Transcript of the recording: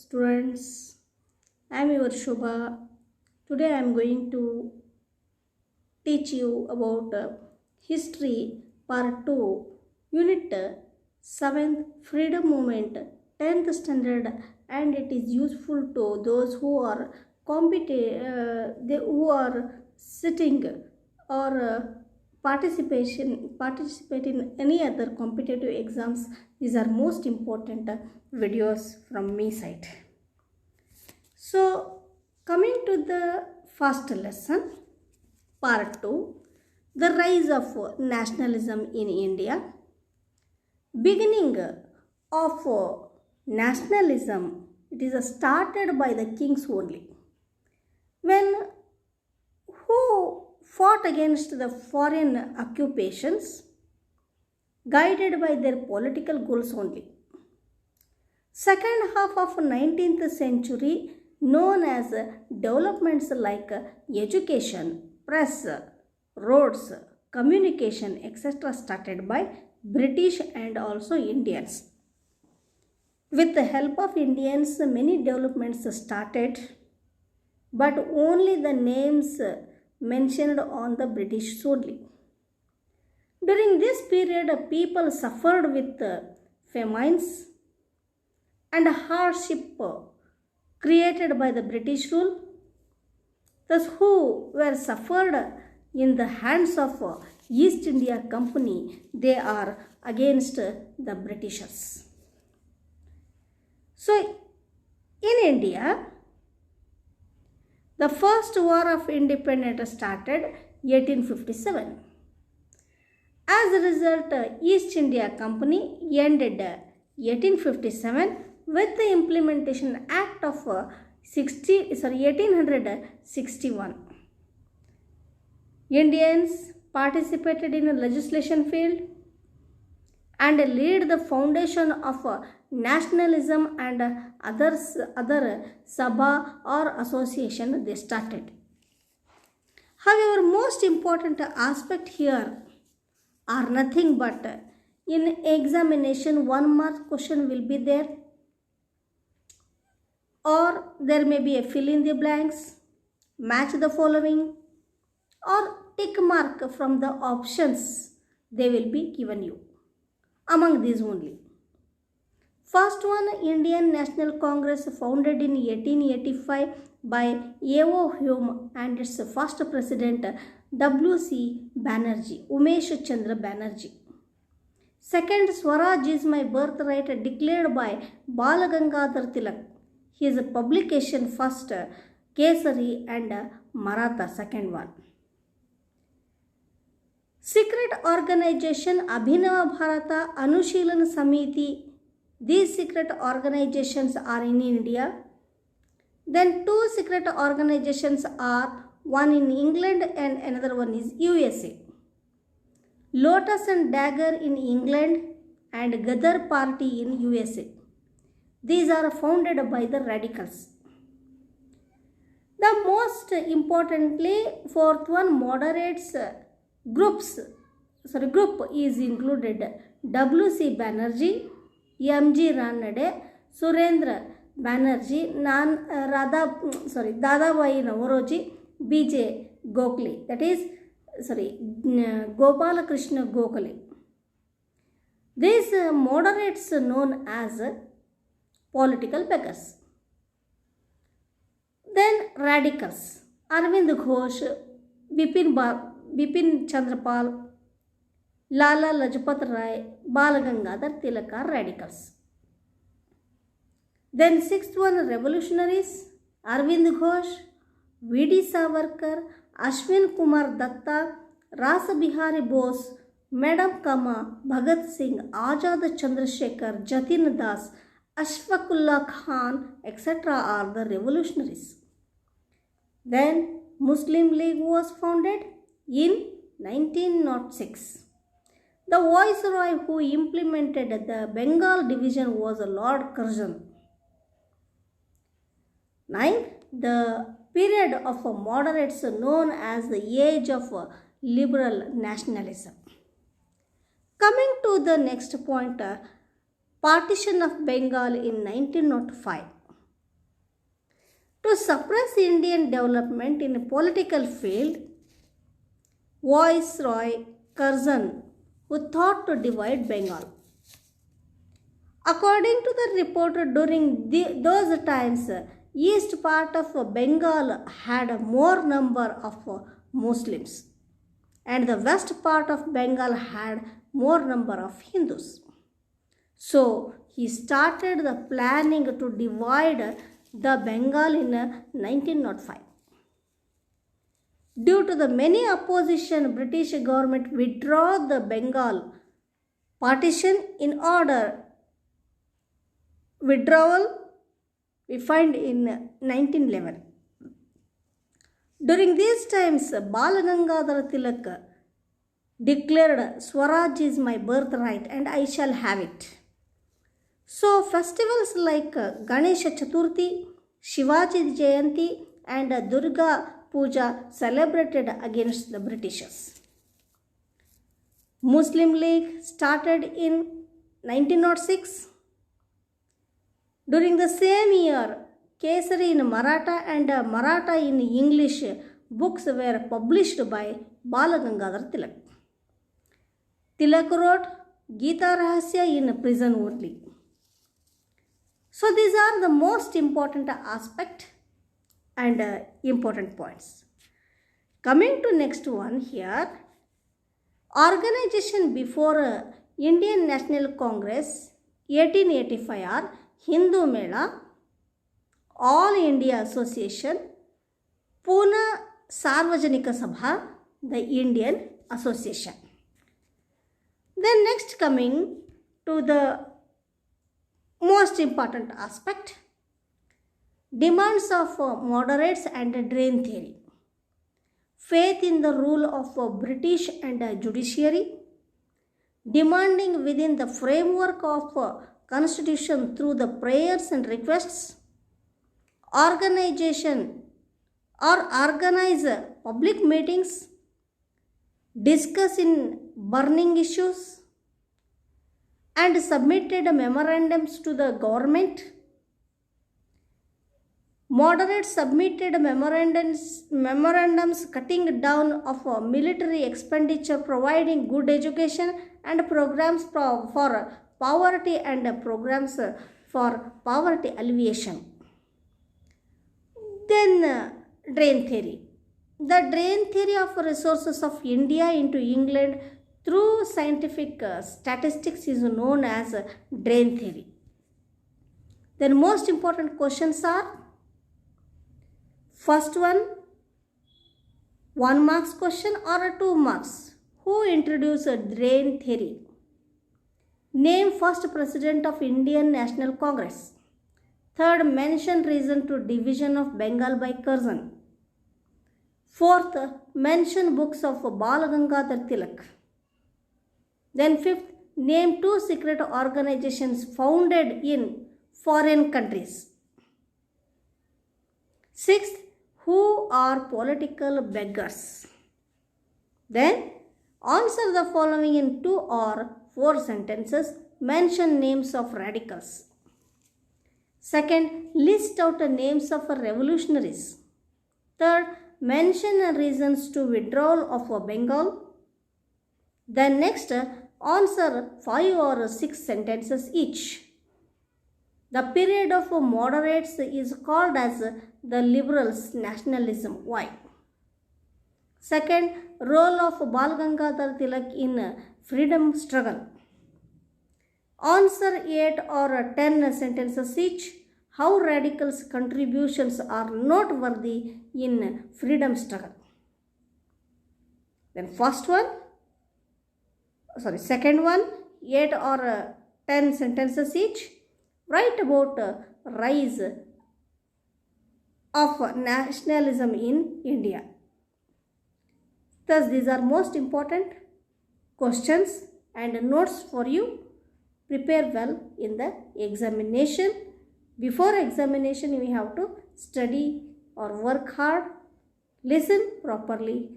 students. I am your Shubha. Today I am going to teach you about History Part 2, Unit 7th Freedom Movement, 10th Standard, and it is useful to those who are who are sitting or participate in any other competitive exams. These are most important videos from me side. So coming to the first lesson, part 2, the rise of nationalism in India. Beginning of nationalism, it is started by the kings only. When who fought against the foreign occupations, guided by their political goals only. Second half of 19th century, known as developments like education, press, roads, communication, etc. started by British and also Indians. With the help of Indians, many developments started, but only the names mentioned on the British only. During this period, people suffered with famines and hardship created by the British rule. Thus, who were suffered in the hands of East India Company, they are against the Britishers. So, in India, the first war of independence started 1857. As a result, East India Company ended 1857 with the Implementation Act of 1861. Indians participated in the legislation field and laid the foundation of nationalism and other sabha or association they started. However, most important aspect here are nothing but in examination 1 mark question will be there, or there may be a fill in the blanks, match the following, or tick mark from the options they will be given you. Among these only. First one, Indian National Congress founded in 1885 by A.O. Hume and its first president W.C. Banerjee, Umesh Chandra Banerjee. Second, Swaraj is my birthright declared by Balagangadhar Tilak. His publication first, Kesari and Maratha, second one. Secret organization Abhinava Bharata, Anushilan Samiti. These secret organizations are in India. Then two secret organizations are one in England and another one is USA. Lotus and Dagger in England and Gadar Party in USA. These are founded by the radicals. The most importantly, fourth one, moderates group is included W.C. Banerjee, M.G. Ranade, Surendra Banerjee, Dadabhai Naoroji, B.J. Gokhale, that is, Gopala Krishna Gokhale. These moderates known as political beggars. Then radicals, Arvind Ghosh, Bipin Chandrapal, Lala Lajpat Rai, Balagangadhar Tilak are radicals. Then sixth one, revolutionaries, Arvind Ghosh, V.D. Savarkar, Ashwin Kumar Datta, Rasa Bihari Bose, Madam Kama, Bhagat Singh, Azad Chandrasekhar, Jatin Das, Ashfaqullah Khan, etc. are the revolutionaries. Then Muslim League was founded in 1906. The viceroy who implemented the Bengal division was Lord Curzon. 9. The period of moderates known as the age of liberal nationalism. Coming to the next point, partition of Bengal in 1905. To suppress Indian development in a political field, Viceroy Curzon, who thought to divide Bengal. According to the report, during those times, east part of Bengal had a more number of Muslims, and the west part of Bengal had more number of Hindus. So he started the planning to divide the Bengal in 1905. Due to the many opposition, British government withdrew the Bengal partition. In order withdrawal we find in 1911. During these times, Bal Gangadhar Tilak declared, Swaraj is my birthright and I shall have it. So festivals like Ganesha Chaturthi, Shivaji Jayanti and Durga Puja celebrated against the Britishers. Muslim League started in 1906. During the same year, Kesari in Maratha and Maratha in English books were published by Bal Gangadhar Tilak. Tilak wrote Gita Rahasya in prison only. So these are the most important aspect and important points. Coming to next one here, organization before Indian National Congress 1885 are Hindu Mela, All India Association, Pune Sarvajanika Sabha, the Indian Association. Then next coming to the most important aspect, demands of moderates and drain theory, faith in the rule of British and judiciary, demanding within the framework of constitution through the prayers and requests, organization or organize public meetings, discuss in burning issues, and submitted memorandums to the government. Moderates submitted memorandums cutting down of military expenditure, providing good education and programs for poverty and programs for poverty alleviation. Then drain theory. The drain theory of resources of India into England through scientific statistics is known as drain theory. Then most important questions are, first one, 1 marks question or 2 marks. Who introduced drain theory? Name first president of Indian National Congress. Third, mention reason to division of Bengal by Curzon. Fourth, mention books of Bal Gangadhar Tilak. Then fifth, name 2 secret organizations founded in foreign countries. Sixth, who are political beggars? Then answer the following in 2 or 4 sentences. Mention names of radicals. Second, list out the names of revolutionaries. Third, mention reasons to withdrawal of Bengal. Then next, answer 5 or 6 sentences each. The period of moderates is called as the liberals' nationalism. Why? Second, role of Bal Gangadhar Tilak in freedom struggle. Answer 8 or 10 sentences each. How radicals' contributions are noteworthy in freedom struggle. Then second one, 8 or 10 sentences each. Write about rise of nationalism in India. Thus, these are most important questions and notes for you. Prepare well in the examination. Before examination, we have to study or work hard, listen properly